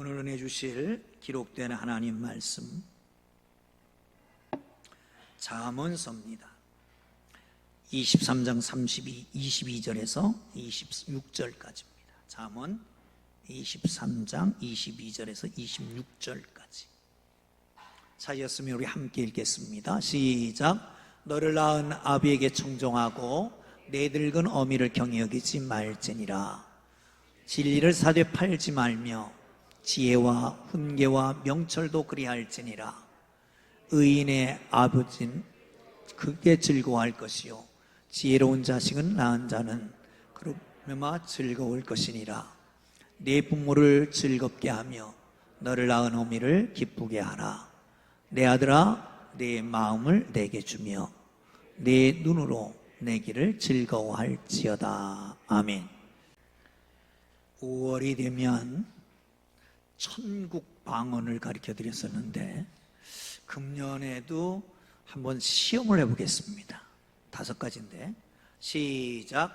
오늘 은혜 주실 기록된 하나님 말씀 잠언서입니다. 23장 22절에서 26절까지입니다. 잠언 23장 22절에서 26절까지. 찾았으면 우리 함께 읽겠습니다. 시작. 너를 낳은 아비에게 청종하고 내 늙은 어미를 경히 여기지 말지니라. 진리를 사되 팔지 말며 지혜와 훈계와 명철도 그리할지니라. 의인의 아버지는 크게 즐거워할 것이요 지혜로운 자식은 낳은 자는 그러므로 즐거울 것이니라. 내 부모를 즐겁게 하며 너를 낳은 어미를 기쁘게 하라. 내 아들아, 내 마음을 내게 주며 내 눈으로 내 길을 즐거워할지어다. 아멘. 5월이 되면 천국 방언을 가르쳐 드렸었는데 금년에도 한번 시험을 해보겠습니다. 5가지인데 시작.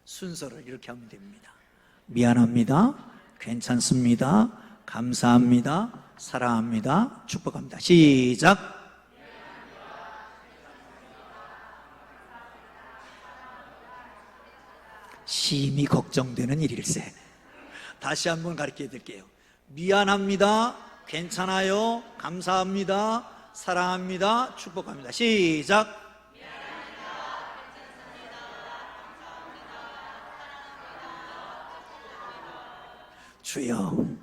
순서를 이렇게 하면 됩니다. 미안합니다, 괜찮습니다, 감사합니다, 사랑합니다, 축복합니다. 시작. 심히 걱정되는 일일세. 다시 한번 가르쳐 드릴게요. 미안합니다, 괜찮아요, 감사합니다, 사랑합니다, 축복합니다. 시작. 주여.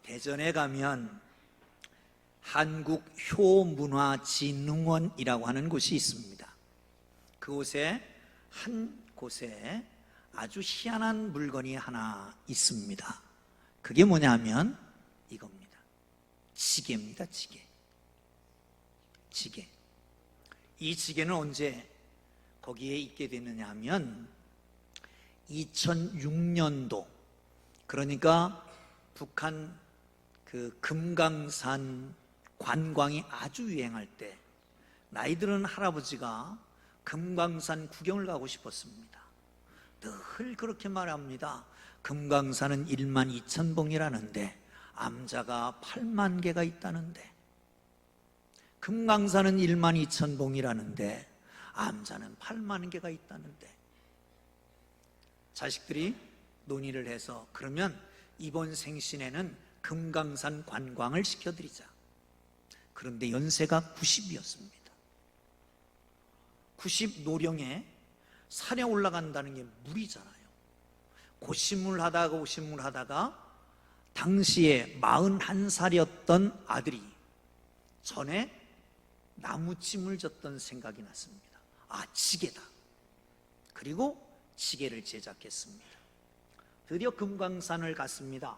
대전에 가면 한국효문화진흥원이라고 하는 곳이 있습니다. 그곳에 한 곳에 아주 희한한 물건이 하나 있습니다. 그게 뭐냐면 이겁니다. 지게입니다. 지게. 이 지게는 언제 거기에 있게 됐느냐 하면 2006년도, 그러니까 북한 그 금강산 관광이 아주 유행할 때 나이 들은 할아버지가 금강산 구경을 가고 싶었습니다. 늘 그렇게 말합니다. 금강산은 12,000봉이라는데 암자가 8만 개가 있다는데, 금강산은 12,000봉이라는데 암자는 8만 개가 있다는데, 자식들이 논의를 해서 그러면 이번 생신에는 금강산 관광을 시켜드리자. 그런데 연세가 90이었습니다. 90 노령에 산에 올라간다는 게 무리잖아요. 고심을 하다가 당시에 41살이었던 아들이 전에 나무찜을 졌던 생각이 났습니다. 아, 지게다. 그리고 지게를 제작했습니다. 드디어 금강산을 갔습니다.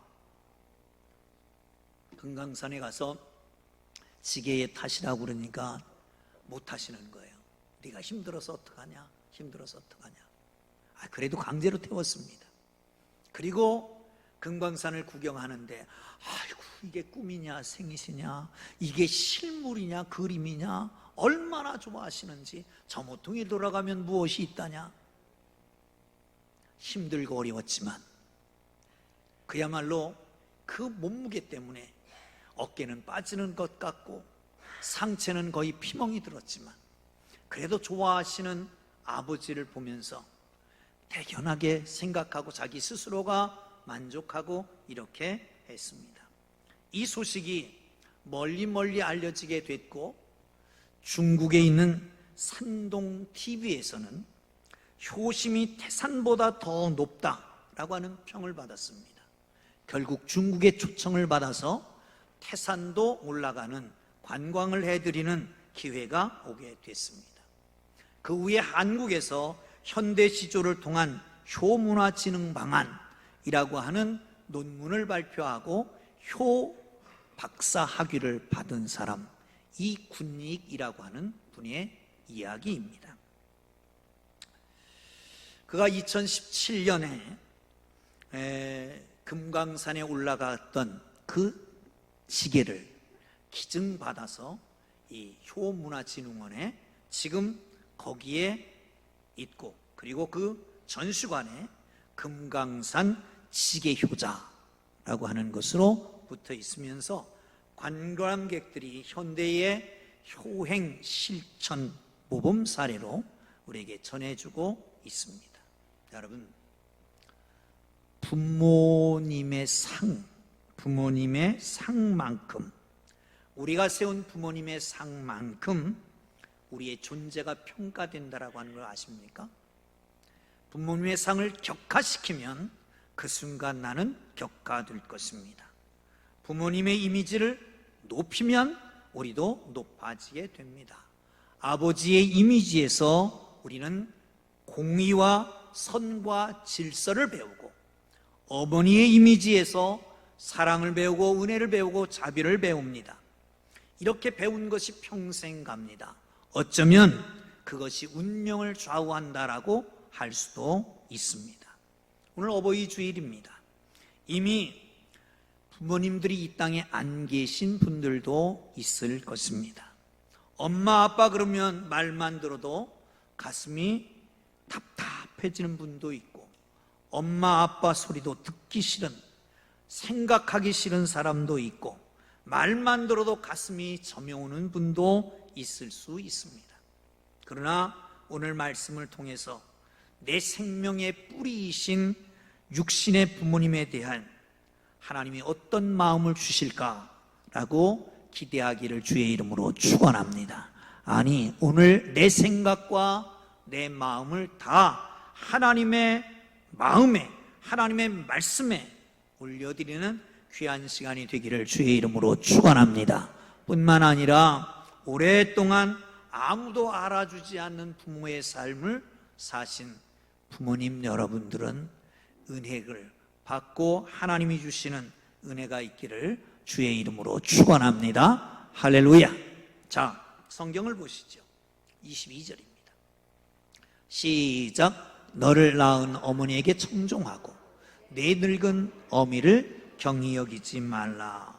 금강산에 가서 지게에 타시라고 그러니까 못 타시는 거예요. 네가 힘들어서 어떡하냐? 그래도 강제로 태웠습니다. 그리고 금강산을 구경하는데 아이고, 이게 꿈이냐 생시냐, 이게 실물이냐 그림이냐 얼마나 좋아하시는지, 저 모퉁이 돌아가면 무엇이 있다냐. 힘들고 어려웠지만 그야말로 그 몸무게 때문에 어깨는 빠지는 것 같고 상체는 거의 피멍이 들었지만 그래도 좋아하시는 아버지를 보면서 대견하게 생각하고 자기 스스로가 만족하고 이렇게 했습니다. 이 소식이 멀리 알려지게 됐고 중국에 있는 산동 TV에서는 효심이 태산보다 더 높다라고 하는 평을 받았습니다. 결국 중국의 초청을 받아서 태산도 올라가는 관광을 해드리는 기회가 오게 됐습니다. 그 후에 한국에서 현대시조를 통한 효문화진흥 방안이라고 하는 논문을 발표하고 효 박사 학위를 받은 사람, 이군익이라고 하는 분의 이야기입니다. 그가 2017년에 금강산에 올라갔던 그 지게를 기증받아서 이 효문화진흥원에 지금 거기에 있고, 그리고 그 전시관에 금강산 지게효자라고 하는 것으로 붙어 있으면서 관광객들이 현대의 효행 실천 모범 사례로 우리에게 전해주고 있습니다. 여러분, 부모님의 상만큼, 우리가 세운 부모님의 상만큼 우리의 존재가 평가된다라고 하는 걸 아십니까? 부모님의 상을 격하시키면 그 순간 나는 격하될 것입니다. 부모님의 이미지를 높이면 우리도 높아지게 됩니다. 아버지의 이미지에서 우리는 공의와 선과 질서를 배우고, 어머니의 이미지에서 사랑을 배우고 은혜를 배우고 자비를 배웁니다. 이렇게 배운 것이 평생 갑니다. 어쩌면 그것이 운명을 좌우한다라고 할 수도 있습니다. 오늘 어버이 주일입니다. 이미 부모님들이 이 땅에 안 계신 분들도 있을 것입니다. 엄마 아빠 그러면 말만 들어도 가슴이 답답해지는 분도 있고, 엄마 아빠 소리도 듣기 싫은, 생각하기 싫은 사람도 있고, 말만 들어도 가슴이 저며오는 분도 있을 수 있습니다. 그러나 오늘 말씀을 통해서 내 생명의 뿌리이신 육신의 부모님에 대한 하나님이 어떤 마음을 주실까라고 기대하기를 주의 이름으로 축원합니다. 아니, 오늘 내 생각과 내 마음을 다 하나님의 마음에, 하나님의 말씀에 올려드리는 귀한 시간이 되기를 주의 이름으로 축원합니다. 뿐만 아니라 오랫동안 아무도 알아주지 않는 부모의 삶을 사신 부모님 여러분들은 은혜를 받고 하나님이 주시는 은혜가 있기를 주의 이름으로 축원합니다. 할렐루야. 자, 성경을 보시죠. 22절입니다. 시작. 너를 낳은 어머니에게 청종하고 내 늙은 어미를 경히 여기지 말라.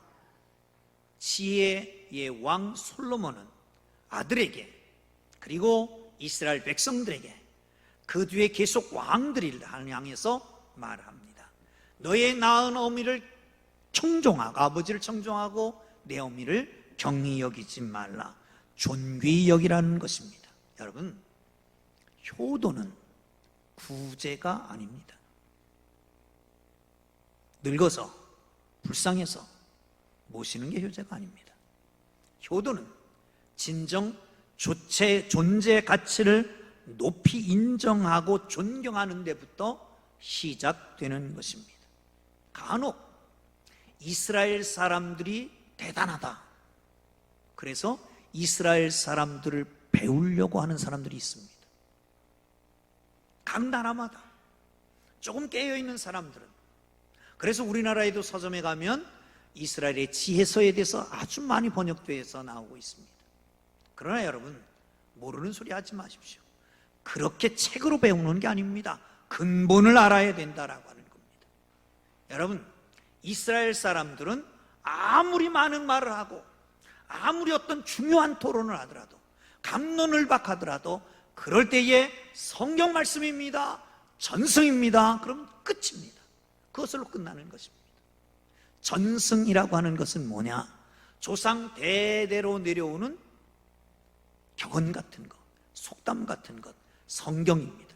지혜의 왕 솔로몬은 아들에게, 그리고 이스라엘 백성들에게, 그 뒤에 계속 왕들을 향해서 말합니다. 너의 낳은 어미를 청종하고, 아버지를 청종하고 내 어미를 경히 여기지 말라. 존귀히 여기라는 것입니다. 여러분, 효도는 구제가 아닙니다. 늙어서 불쌍해서 모시는 게 효제가 아닙니다. 효도는 진정 존재 가치를 높이 인정하고 존경하는 데부터 시작되는 것입니다. 간혹 이스라엘 사람들이 대단하다, 그래서 이스라엘 사람들을 배우려고 하는 사람들이 있습니다. 각 나라마다 조금 깨어있는 사람들은, 그래서 우리나라에도 서점에 가면 이스라엘의 지혜서에 대해서 아주 많이 번역되어서 나오고 있습니다. 그러나 여러분, 모르는 소리 하지 마십시오. 그렇게 책으로 배우는 게 아닙니다. 근본을 알아야 된다라고 하는 겁니다. 여러분, 이스라엘 사람들은 아무리 많은 말을 하고 아무리 어떤 중요한 토론을 하더라도, 갑론을박하더라도 그럴 때에 성경 말씀입니다, 전승입니다, 그럼 끝입니다. 그것으로 끝나는 것입니다. 전승이라고 하는 것은 뭐냐? 조상 대대로 내려오는 격언 같은 것, 속담 같은 것, 성경입니다.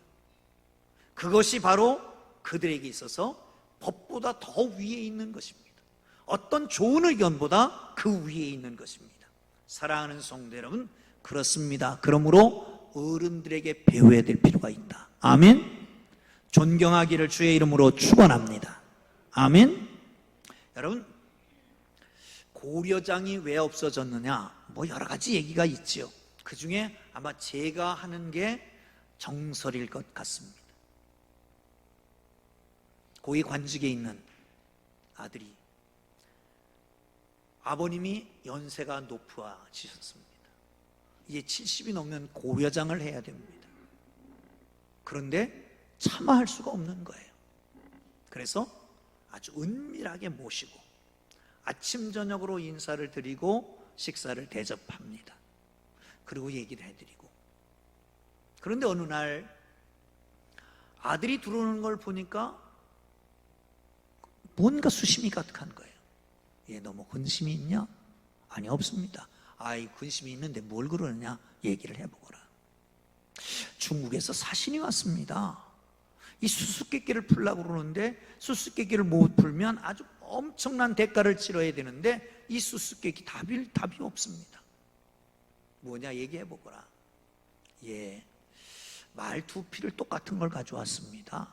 그것이 바로 그들에게 있어서 법보다 더 위에 있는 것입니다. 어떤 좋은 의견보다 그 위에 있는 것입니다. 사랑하는 성도 여러분, 그렇습니다. 그러므로 어른들에게 배워야 될 필요가 있다. 아멘. 존경하기를 주의 이름으로 축원합니다. 아멘. 여러분, 고려장이 왜 없어졌느냐? 뭐 여러 가지 얘기가 있지요. 그 중에 아마 제가 하는 게 정설일 것 같습니다. 고위 관직에 있는 아들이, 아버님이 연세가 높아지셨습니다. 이제 70이 넘으면 고려장을 해야 됩니다. 그런데 차마 할 수가 없는 거예요. 그래서 아주 은밀하게 모시고 아침 저녁으로 인사를 드리고 식사를 대접합니다. 그리고 얘기를 해드리고, 그런데 어느 날 아들이 들어오는 걸 보니까 뭔가 수심이 가득한 거예요. 얘 너 뭐 근심이 있냐? 아니, 없습니다. 아이, 근심이 있는데 뭘 그러느냐? 얘기를 해보거라. 중국에서 사신이 왔습니다. 이 수수께끼를 풀려고 그러는데 수수께끼를 못 풀면 아주 엄청난 대가를 치러야 되는데 이 수수께끼 답이 없습니다. 뭐냐? 얘기해보거라. 예, 말 두 피를 똑같은 걸 가져왔습니다.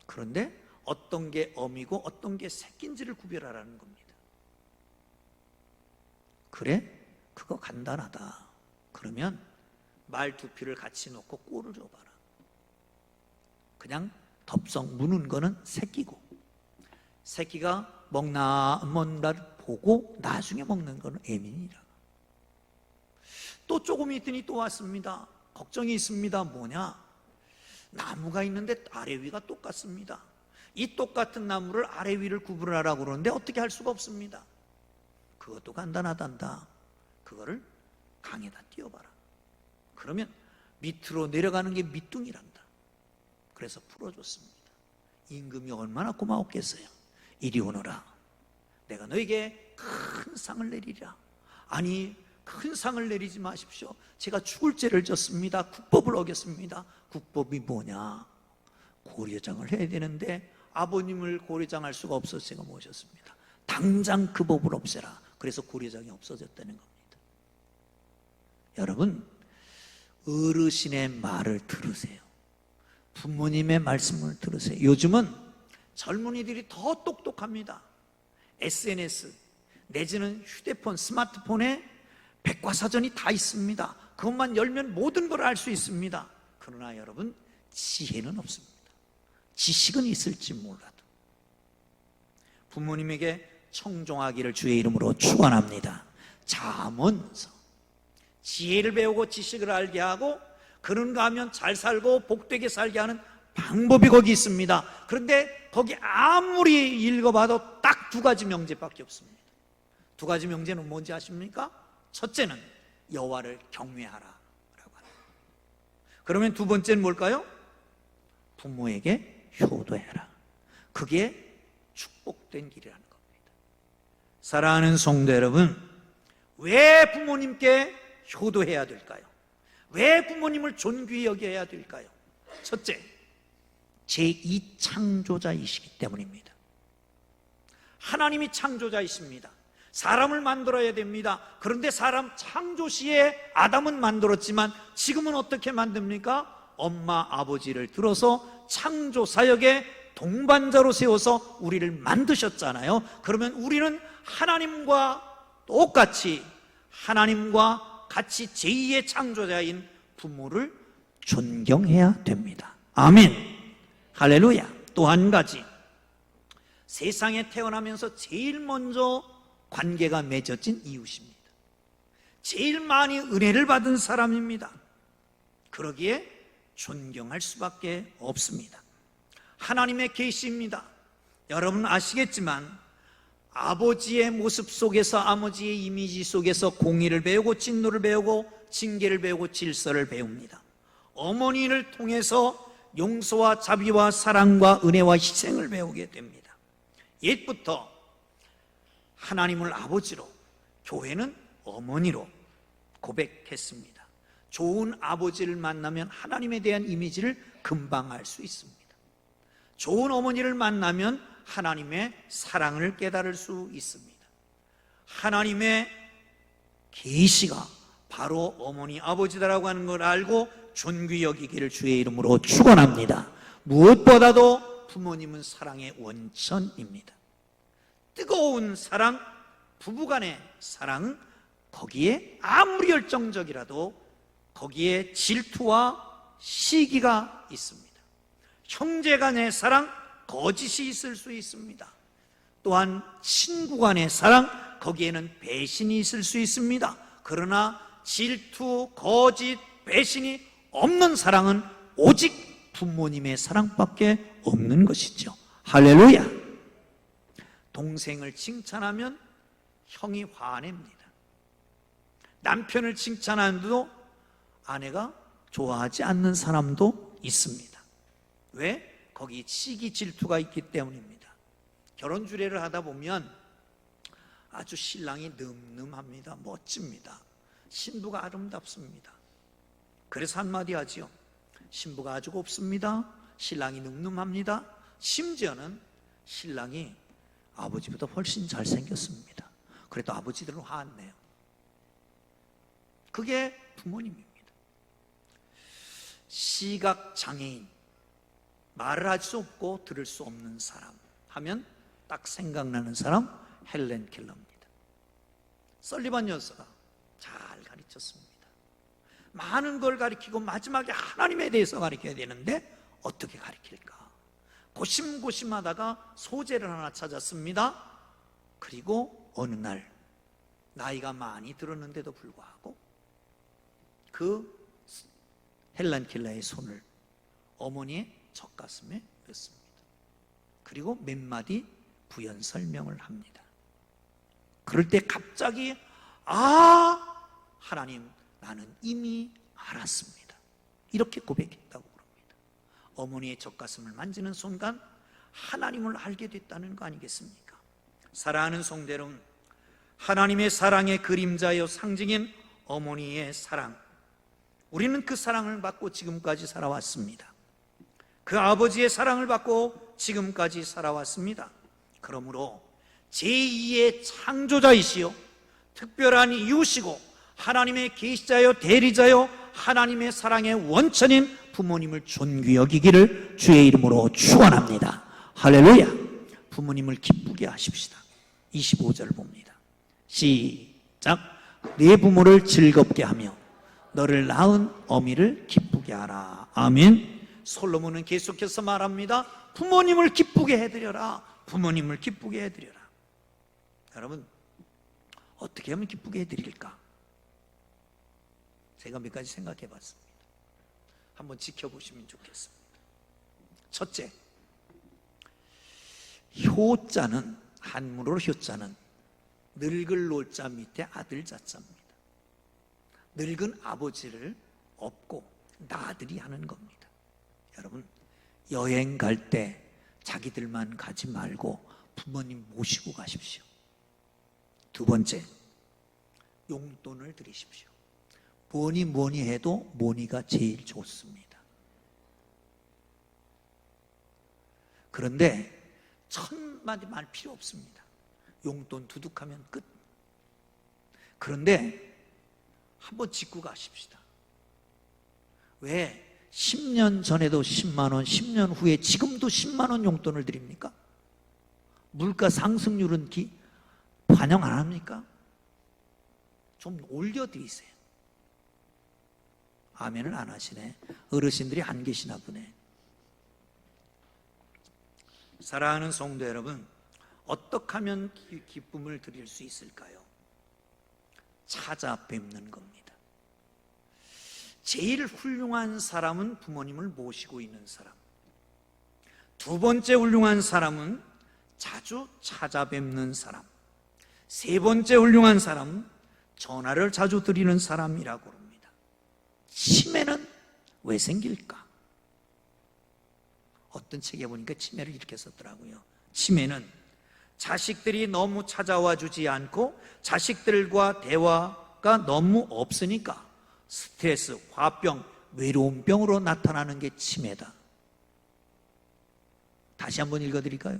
그런데 어떤 게 어미고 어떤 게 새끼인지를 구별하라는 겁니다. 그래? 그거 간단하다. 그러면 말 두 피를 같이 놓고 꼴을 줘봐라. 그냥 덥석 무는 거는 새끼고, 새끼가 먹나 뭔가를 보고 나중에 먹는 거는 애민이라. 또 조금 있더니 또 왔습니다. 걱정이 있습니다. 뭐냐? 나무가 있는데 아래 위가 똑같습니다. 이 똑같은 나무를 아래 위를 구분하라고 그러는데 어떻게 할 수가 없습니다. 그것도 간단하단다. 그거를 강에다 띄워봐라. 그러면 밑으로 내려가는 게 밑둥이란다. 그래서 풀어줬습니다. 임금이 얼마나 고마웠겠어요. 이리 오너라. 내가 너에게 큰 상을 내리리라. 아니, 큰 상을 내리지 마십시오. 제가 죽을 죄를 졌습니다. 국법을 어겼습니다. 국법이 뭐냐? 고려장을 해야 되는데 아버님을 고려장할 수가 없어서 제가 모셨습니다. 당장 그 법을 없애라. 그래서 고려장이 없어졌다는 겁니다. 여러분, 어르신의 말을 들으세요. 부모님의 말씀을 들으세요. 요즘은 젊은이들이 더 똑똑합니다. SNS 내지는 휴대폰, 스마트폰에 백과사전이 다 있습니다. 그것만 열면 모든 걸 알 수 있습니다. 그러나 여러분, 지혜는 없습니다. 지식은 있을지 몰라도. 부모님에게 청종하기를 주의 이름으로 축원합니다. 잠언서 지혜를 배우고 지식을 알게 하고 그런가 하면 잘 살고 복되게 살게 하는 방법이 거기 있습니다. 그런데 거기 아무리 읽어봐도 딱 두 가지 명제밖에 없습니다. 두 가지 명제는 뭔지 아십니까? 첫째는 여호와를 경외하라 라고 합니다. 그러면 두 번째는 뭘까요? 부모에게 효도해라. 그게 축복된 길이라는 겁니다. 사랑하는 성도 여러분, 왜 부모님께 효도해야 될까요? 왜 부모님을 존귀히 여겨야 될까요? 첫째, 제2창조자이시기 때문입니다. 하나님이 창조자이십니다. 사람을 만들어야 됩니다. 그런데 사람 창조시에 아담은 만들었지만 지금은 어떻게 만듭니까? 엄마 아버지를 들어서 창조사역의 동반자로 세워서 우리를 만드셨잖아요. 그러면 우리는 하나님과 똑같이 하나님과 같이 제2의 창조자인 부모를 존경해야 됩니다. 아멘. 할렐루야. 또 한 가지, 세상에 태어나면서 제일 먼저 관계가 맺어진 이웃입니다. 제일 많이 은혜를 받은 사람입니다. 그러기에 존경할 수밖에 없습니다. 하나님의 계시입니다. 여러분 아시겠지만 아버지의 모습 속에서, 아버지의 이미지 속에서 공의를 배우고 진노를 배우고 징계를 배우고 질서를 배웁니다. 어머니를 통해서 용서와 자비와 사랑과 은혜와 희생을 배우게 됩니다. 옛부터 하나님을 아버지로, 교회는 어머니로 고백했습니다. 좋은 아버지를 만나면 하나님에 대한 이미지를 금방 알 수 있습니다. 좋은 어머니를 만나면 하나님의 사랑을 깨달을 수 있습니다. 하나님의 계시가 바로 어머니 아버지다라고 하는 걸 알고 존귀 여기기를 주의 이름으로 축원합니다. 무엇보다도 부모님은 사랑의 원천입니다. 뜨거운 사랑, 부부간의 사랑은 거기에 아무리 열정적이라도 거기에 질투와 시기가 있습니다. 형제간의 사랑, 거짓이 있을 수 있습니다. 또한 친구간의 사랑, 거기에는 배신이 있을 수 있습니다. 그러나 질투, 거짓, 배신이 없는 사랑은 오직 부모님의 사랑밖에 없는 것이죠. 할렐루야. 동생을 칭찬하면 형이 화냅니다. 남편을 칭찬하는데도 아내가 좋아하지 않는 사람도 있습니다. 왜? 거기 시기 질투가 있기 때문입니다. 결혼 주례를 하다 보면 아주 신랑이 늠름합니다. 멋집니다. 신부가 아름답습니다. 그래서 한마디 하지요. 신부가 아주 곱습니다. 신랑이 늠름합니다. 심지어는 신랑이 아버지보다 훨씬 잘생겼습니다. 그래도 아버지들은 화 안 내요. 그게 부모님입니다. 시각장애인, 말을 할 수 없고 들을 수 없는 사람 하면 딱 생각나는 사람 헬렌 켈러입니다. 설리반 여사가 잘 가르쳤습니다. 많은 걸 가르치고 마지막에 하나님에 대해서 가르쳐야 되는데 어떻게 가르칠까? 고심고심하다가 소재를 하나 찾았습니다. 그리고 어느 날 나이가 많이 들었는데도 불구하고 그 헬렌 켈러의 손을 어머니의 젖가슴에 넣습니다. 그리고 몇 마디 부연 설명을 합니다. 그럴 때 갑자기 하나님, 나는 이미 알았습니다. 이렇게 고백했다고 그럽니다. 어머니의 젖가슴을 만지는 순간 하나님을 알게 됐다는 거 아니겠습니까? 사랑하는 성도 여러분, 하나님의 사랑의 그림자여 상징인 어머니의 사랑, 우리는 그 사랑을 받고 지금까지 살아왔습니다. 그 아버지의 사랑을 받고 지금까지 살아왔습니다. 그러므로 제2의 창조자이시요 특별한 이웃이고 하나님의 계시자요 대리자요 하나님의 사랑의 원천인 부모님을 존귀 여기기를 주의 이름으로 축원합니다. 할렐루야. 부모님을 기쁘게 하십시다. 25절 봅니다. 시작. 네 부모를 즐겁게 하며 너를 낳은 어미를 기쁘게 하라. 아멘. 솔로몬은 계속해서 말합니다. 부모님을 기쁘게 해드려라. 부모님을 기쁘게 해드려라. 여러분, 어떻게 하면 기쁘게 해드릴까? 제가 몇 가지 생각해 봤습니다. 한번 지켜보시면 좋겠습니다. 첫째, 효자는, 한문으로 효자는 늙을 노자 밑에 아들 자자입니다. 늙은 아버지를 업고 나들이 하는 겁니다. 여러분, 여행 갈 때 자기들만 가지 말고 부모님 모시고 가십시오. 두 번째, 용돈을 드리십시오. 뭐니 해도 뭐니가 제일 좋습니다. 그런데 천마디 말 필요 없습니다. 용돈 두둑하면 끝. 그런데 한번 짚고 가십시다. 왜 10년 전에도 10만 원, 10년 후에 지금도 10만 원 용돈을 드립니까? 물가 상승률은 반영 안 합니까? 좀 올려드리세요. 아멘을 안 하시네. 어르신들이 안 계시나 보네. 사랑하는 성도 여러분, 어떻게 하면 기쁨을 드릴 수 있을까요? 찾아뵙는 겁니다. 제일 훌륭한 사람은 부모님을 모시고 있는 사람. 두 번째 훌륭한 사람은 자주 찾아뵙는 사람. 세 번째 훌륭한 사람은 전화를 자주 드리는 사람이라고 합니다. 치매는 왜 생길까? 어떤 책에 보니까 치매를 이렇게 썼더라고요. 치매는 자식들이 너무 찾아와 주지 않고 자식들과 대화가 너무 없으니까 스트레스, 화병, 외로움병으로 나타나는 게 치매다. 다시 한번 읽어드릴까요?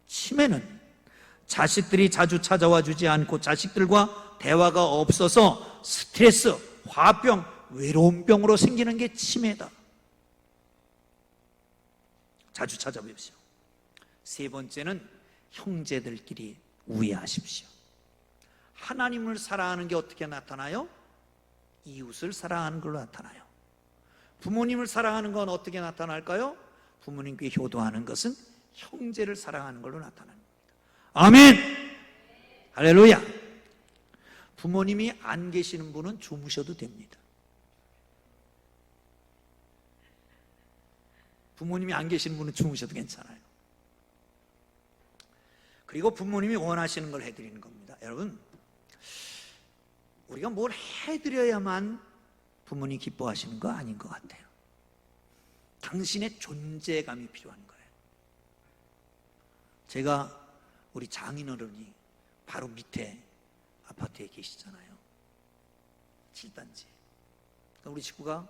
치매는 자식들이 자주 찾아와 주지 않고 자식들과 대화가 없어서 스트레스, 화병, 외로움병으로 생기는 게 치매다. 자주 찾아뵙시오. 세 번째는 형제들끼리 우애하십시오. 하나님을 사랑하는 게 어떻게 나타나요? 이웃을 사랑하는 걸로 나타나요. 부모님을 사랑하는 건 어떻게 나타날까요? 부모님께 효도하는 것은 형제를 사랑하는 걸로 나타납니다. 아멘! 할렐루야! 부모님이 안 계시는 분은 주무셔도 됩니다. 부모님이 안 계시는 분은 주무셔도 괜찮아요. 그리고 부모님이 원하시는 걸 해드리는 겁니다. 여러분, 우리가 뭘 해드려야만 부모님 기뻐하시는 거 아닌 것 같아요. 당신의 존재감이 필요한 거예요. 제가 우리 장인어른이 바로 밑에 아파트에 계시잖아요. 7단지. 그러니까 우리 식구가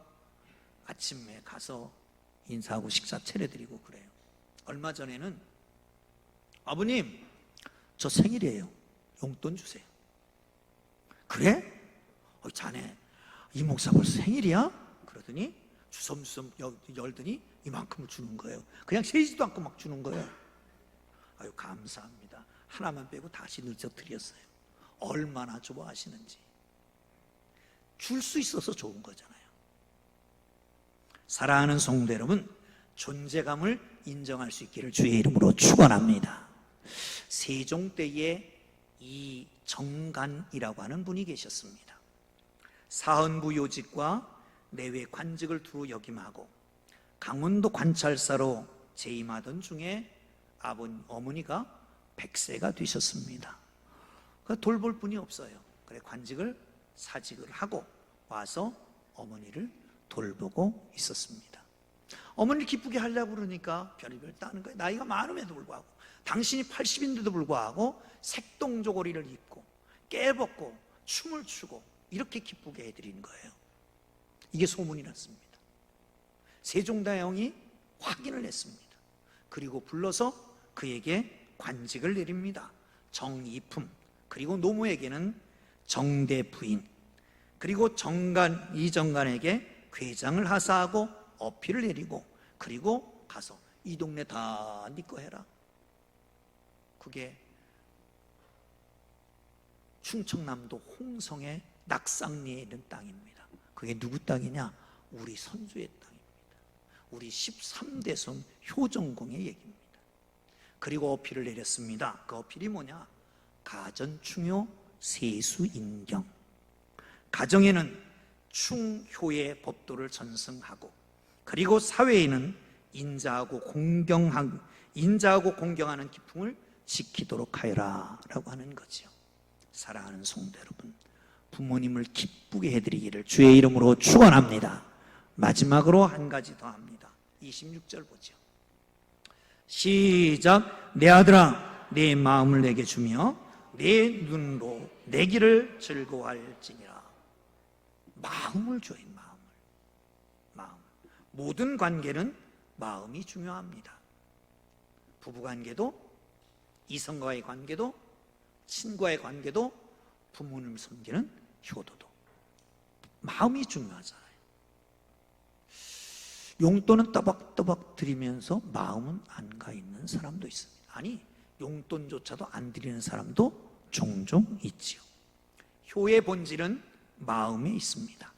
아침에 가서 인사하고 식사 차려드리고 그래요. 얼마 전에는 아버님, 저 생일이에요. 용돈 주세요. 그래? 자네 이 목사 벌써 생일이야? 그러더니 주섬주섬 열더니 이만큼을 주는 거예요. 그냥 세지도 않고 막 주는 거예요. 아유, 감사합니다. 하나만 빼고 다시 늦어드렸어요. 얼마나 좋아하시는지. 줄 수 있어서 좋은 거잖아요. 사랑하는 성도 여러분, 존재감을 인정할 수 있기를 주의 이름으로 축원합니다. 세종 때에 이정간이라고 하는 분이 계셨습니다. 사헌부 요직과 내외 관직을 두루 역임하고 강원도 관찰사로 재임하던 중에 어머니가 100세가 되셨습니다. 돌볼 분이 없어요. 그래 관직을 사직을 하고 와서 어머니를 돌보고 있었습니다. 어머니를 기쁘게 하려고 그러니까 별의별 따는 거예요. 나이가 많음에도 불구하고, 당신이 80인데도 불구하고 색동저고리를 입고 깨벗고 춤을 추고 이렇게 기쁘게 해드리는 거예요. 이게 소문이 났습니다. 세종대왕이 확인을 했습니다. 그리고 불러서 그에게 관직을 내립니다. 정이품, 그리고 노무에게는 정대부인, 그리고 이정간에게 괴장을 하사하고 어필을 내리고, 그리고 가서 이 동네 다 네 거 해라. 그게 충청남도 홍성의 낙상리에 있는 땅입니다. 그게 누구 땅이냐? 우리 선조의 땅입니다. 우리 13대손 효정공의 얘기입니다. 그리고 어필을 내렸습니다. 그 어필이 뭐냐? 가전충효 세수인경. 가정에는 충효의 법도를 전승하고, 그리고 사회에는 인자하고 공경하는 기풍을 지키도록 하여라 라고 하는 거죠. 사랑하는 성도 여러분, 부모님을 기쁘게 해드리기를 주의 이름으로 축원합니다. 마지막으로 한 가지 더 합니다. 26절 보죠. 시작. 내 아들아, 내 마음을 내게 주며 내 눈으로 내 길을 즐거워할지니라. 마음을 줘요. 마음. 모든 관계는 마음이 중요합니다. 부부관계도, 이성과의 관계도, 친구와의 관계도, 부모님을 섬기는 효도도 마음이 중요하잖아요. 용돈은 떠박떠박 드리면서 마음은 안 가 있는 사람도 있습니다. 아니, 용돈조차도 안 드리는 사람도 종종 있지요. 효의 본질은 마음에 있습니다.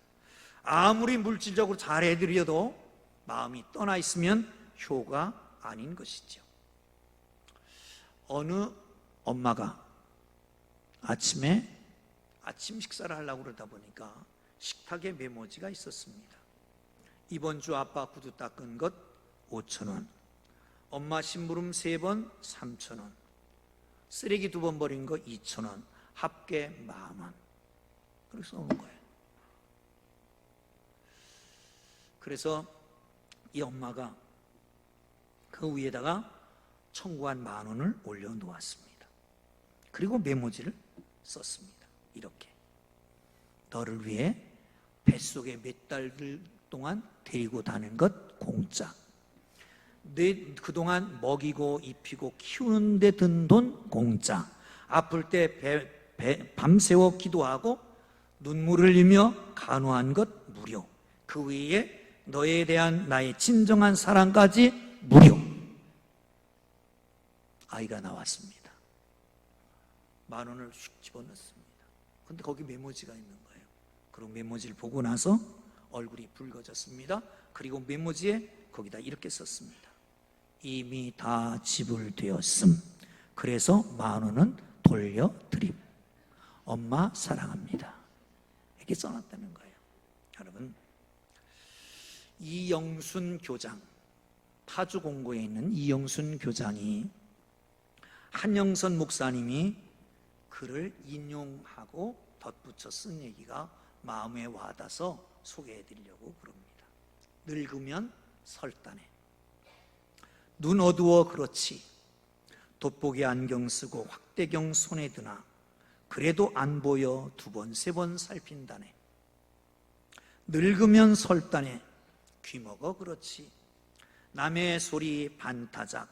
아무리 물질적으로 잘해드려도 마음이 떠나 있으면 효가 아닌 것이죠. 어느 엄마가 아침 식사를 하려고 그러다 보니까 식탁에 메모지가 있었습니다. 이번 주 아빠 구두 닦은 것 5,000원, 엄마 심부름 3번 3,000원, 쓰레기 2번 버린 거 2,000원, 합계 10,000원. 그렇게 써놓은 거예요. 그래서 이 엄마가 그 위에다가 청구한 10,000원을 올려놓았습니다. 그리고 메모지를 썼습니다. 이렇게: 너를 위해 뱃속에 몇 달 동안 데리고 다닌 것 공짜, 내 그동안 먹이고 입히고 키우는 데 든 돈 공짜, 아플 때 밤새워 기도하고 눈물을 흘리며 간호한 것 무료, 그 외에 너에 대한 나의 진정한 사랑까지 무료. 아이가 나왔습니다. 10,000원을 슉 집어넣습니다. 근데 거기 메모지가 있는 거예요. 그리고 메모지를 보고 나서 얼굴이 붉어졌습니다. 그리고 메모지에 거기다 이렇게 썼습니다. 이미 다 지불되었음. 그래서 10,000원은 돌려드림. 엄마 사랑합니다. 이렇게 써놨다는 거예요. 여러분, 이영순 교장, 파주공고에 있는 이영순 교장이 한영선 목사님이 글을 인용하고 덧붙여 쓴 얘기가 마음에 와닿아서 소개해 드리려고 그럽니다. 늙으면 설단에. 눈 어두워 그렇지 돋보기 안경 쓰고 확대경 손에 드나 그래도 안 보여 두 번 세 번 살핀다네. 늙으면 설단에 귀먹어 그렇지 남의 소리 반타작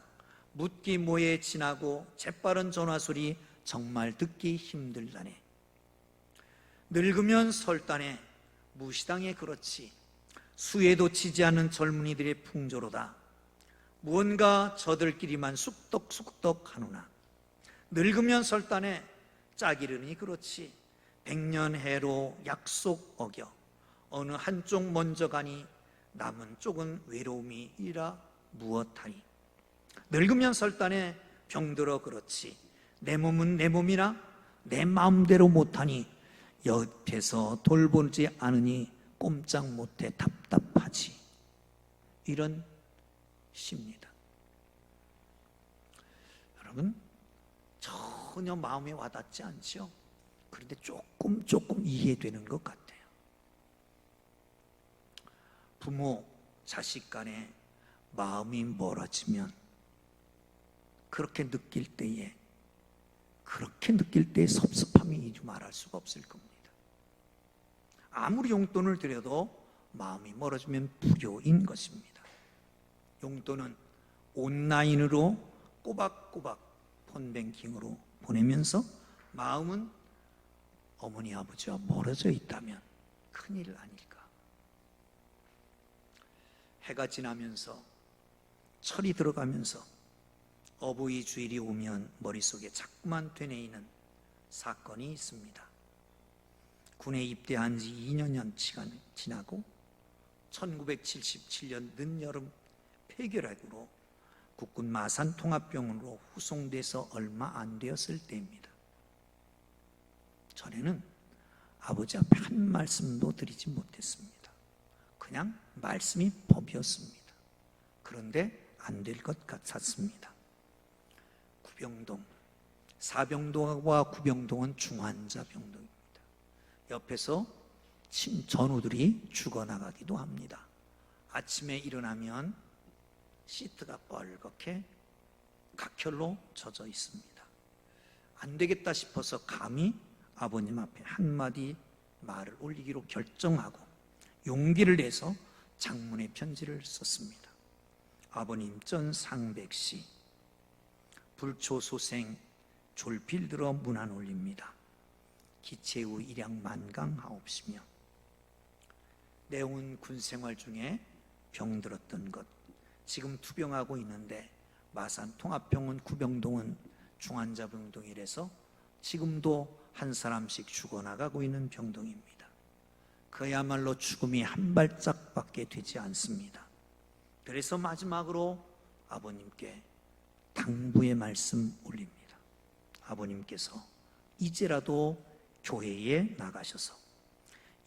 묻기 뭐에 지나고 재빠른 전화소리 정말 듣기 힘들다네. 늙으면 설단에 무시당해 그렇지 수에도 치지 않는 젊은이들의 풍조로다. 무언가 저들끼리만 쑥덕쑥덕 하누나 늙으면 설단에 짝이르니 그렇지 백년해로 약속 어겨 어느 한쪽 먼저 가니 남은 쪽은 외로움이라 무엇하니. 늙으면 설단에 병들어 그렇지 내 몸은 내 몸이라 내 마음대로 못하니 옆에서 돌보지 않으니 꼼짝 못해 답답하지. 이런 시입니다. 여러분 전혀 마음에 와닿지 않죠? 그런데 조금 이해되는 것 같아요. 부모, 자식 간에 마음이 멀어지면 그렇게 느낄 때에 섭섭함이 이루 말할 수가 없을 겁니다. 아무리 용돈을 드려도 마음이 멀어지면 불효인 것입니다. 용돈은 온라인으로 꼬박꼬박 폰뱅킹으로 보내면서 마음은 어머니 아버지와 멀어져 있다면 큰일 아닐까. 해가 지나면서 철이 들어가면서 어버이 주일이 오면 머릿속에 자꾸만 되뇌이는 사건이 있습니다. 군에 입대한 지 2년 시간이 지나고 1977년 늦여름 폐결핵으로 국군 마산 통합병원으로 후송돼서 얼마 안 되었을 때입니다. 전에는 아버지 앞에 한 말씀도 드리지 못했습니다. 그냥 말씀이 법이었습니다. 그런데 안 될 것 같았습니다. 구병동, 사병동과 구병동은 중환자 병동입니다. 옆에서 전우들이 죽어나가기도 합니다. 아침에 일어나면 시트가 뻘겋게 각혈로 젖어 있습니다. 안 되겠다 싶어서 감히 아버님 앞에 한마디 말을 올리기로 결정하고 용기를 내서 장문의 편지를 썼습니다. 아버님 전 상백시 불초소생 졸필 들어 문안 올립니다. 기체의 일양 만강하옵시며. 내용은 군생활 중에 병들었던 것, 지금 투병하고 있는데 마산 통합병원 구병동은 중환자 병동이라서 지금도 한 사람씩 죽어나가고 있는 병동입니다. 그야말로 죽음이 한 발짝밖에 되지 않습니다. 그래서 마지막으로 아버님께 당부의 말씀 올립니다. 아버님께서 이제라도 교회에 나가셔서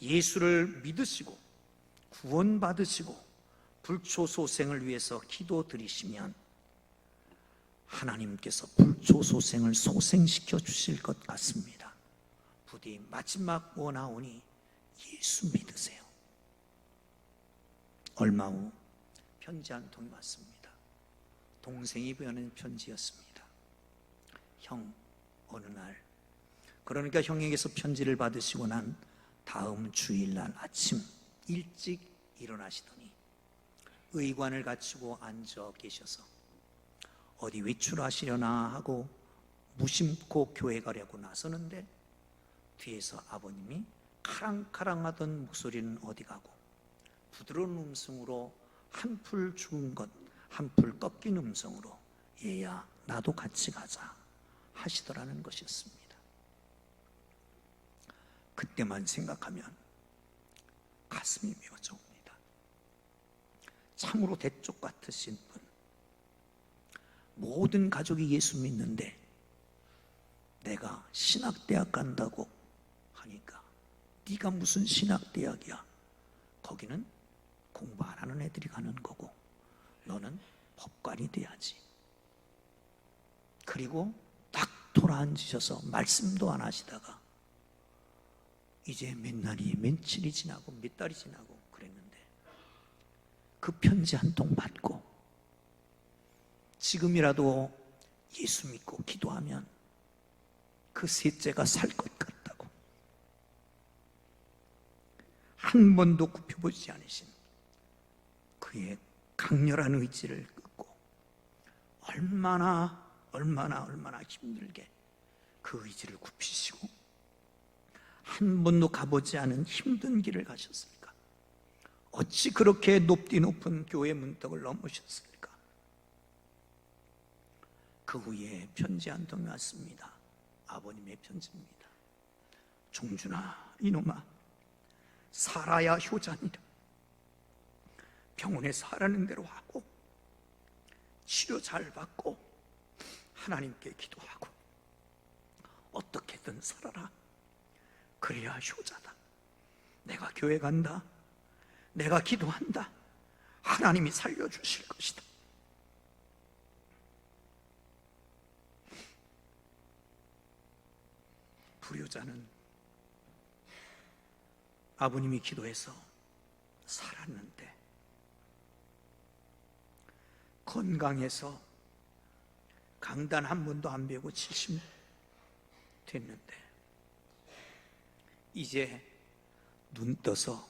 예수를 믿으시고 구원받으시고 불초소생을 위해서 기도드리시면 하나님께서 불초소생을 소생시켜 주실 것 같습니다. 부디 마지막 원하오니 예수 믿으세요. 얼마 후 편지 한 통이 왔습니다. 동생이 보내는 편지였습니다. 형, 어느 날, 그러니까 형에게서 편지를 받으시고 난 다음 주일날 아침 일찍 일어나시더니 의관을 갖추고 앉아 계셔서 어디 외출하시려나 하고 무심코 교회 가려고 나서는데 뒤에서 아버님이 카랑카랑하던 목소리는 어디 가고 부드러운 음성으로 한풀 죽은 것, 한풀 꺾인 음성으로 얘야 나도 같이 가자 하시더라는 것이었습니다. 그때만 생각하면 가슴이 메어져 옵니다. 참으로 대쪽 같으신 분, 모든 가족이 예수 믿는데 내가 신학대학 간다고 하니까 네가 무슨 신학대학이야? 거기는 공부 안 하는 애들이 가는 거고 너는 법관이 돼야지. 그리고 딱 돌아앉으셔서 말씀도 안 하시다가 이제 몇 날이 며칠이 지나고 몇 달이 지나고 그랬는데 그 편지 한 통 받고 지금이라도 예수 믿고 기도하면 그 셋째가 살 것 같다고, 한 번도 굽혀보지 않으신 그의 강렬한 의지를 끊고 얼마나 힘들게 그 의지를 굽히시고 한 번도 가보지 않은 힘든 길을 가셨을까? 어찌 그렇게 높은 교회 문턱을 넘으셨을까? 그 후에 편지 한 통이 왔습니다. 아버님의 편지입니다. 종준아, 이놈아, 살아야 효자니라. 병원에서 하라는 대로 하고 치료 잘 받고 하나님께 기도하고 어떻게든 살아라. 그래야 효자다. 내가 교회 간다. 내가 기도한다. 하나님이 살려주실 것이다. 불효자는 아버님이 기도해서 살았는데, 건강해서 강단 한 번도 안 배우고 70 됐는데 이제 눈 떠서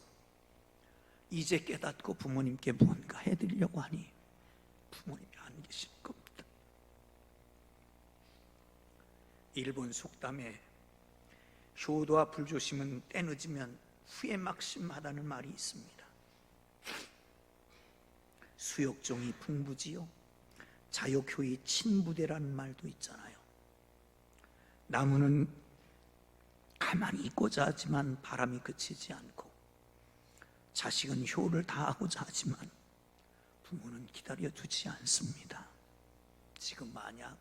이제 깨닫고 부모님께 뭔가 해드리려고 하니 부모님이 안 계실 겁니다. 일본 속담에 효도와 불조심은 때늦으면 후에 막심하다는 말이 있습니다. 수욕종이 풍부지요 자욕효의 친부대라는 말도 있잖아요. 나무는 가만히 있고자 하지만 바람이 그치지 않고, 자식은 효를 다하고자 하지만 부모는 기다려두지 않습니다. 지금 만약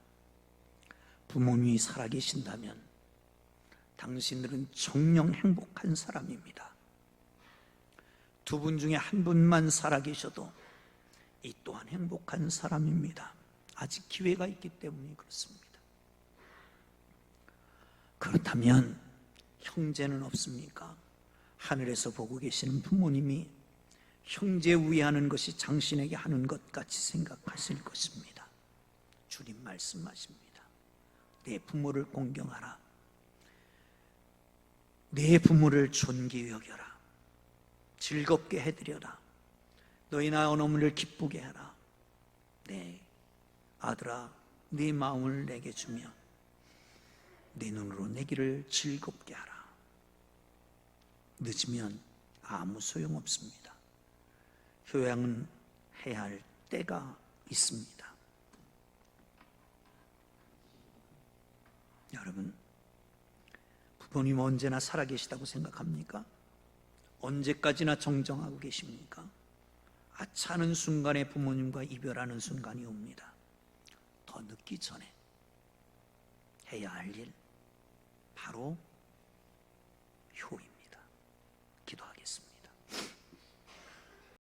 부모님이 살아계신다면 당신들은 정녕 행복한 사람입니다. 두 분 중에 한 분만 살아계셔도 이 또한 행복한 사람입니다. 아직 기회가 있기 때문에 그렇습니다. 그렇다면 형제는 없습니까? 하늘에서 보고 계시는 부모님이 형제 위하는 것이 당신에게 하는 것 같이 생각하실 것입니다. 주님 말씀하십니다. 내 부모를 공경하라. 내 부모를 존귀히 여겨라. 즐겁게 해드려라. 너희 낳은 어머니를 기쁘게 하라. 네 아들아, 네 마음을 내게 주며 내 눈으로 내 길을 즐겁게 하라. 늦으면 아무 소용없습니다. 효양은 해야 할 때가 있습니다. 여러분, 부모님 언제나 살아계시다고 생각합니까? 언제까지나 정정하고 계십니까? 아차하는 순간에 부모님과 이별하는 순간이 옵니다. 더 늦기 전에 해야 할 일, 바로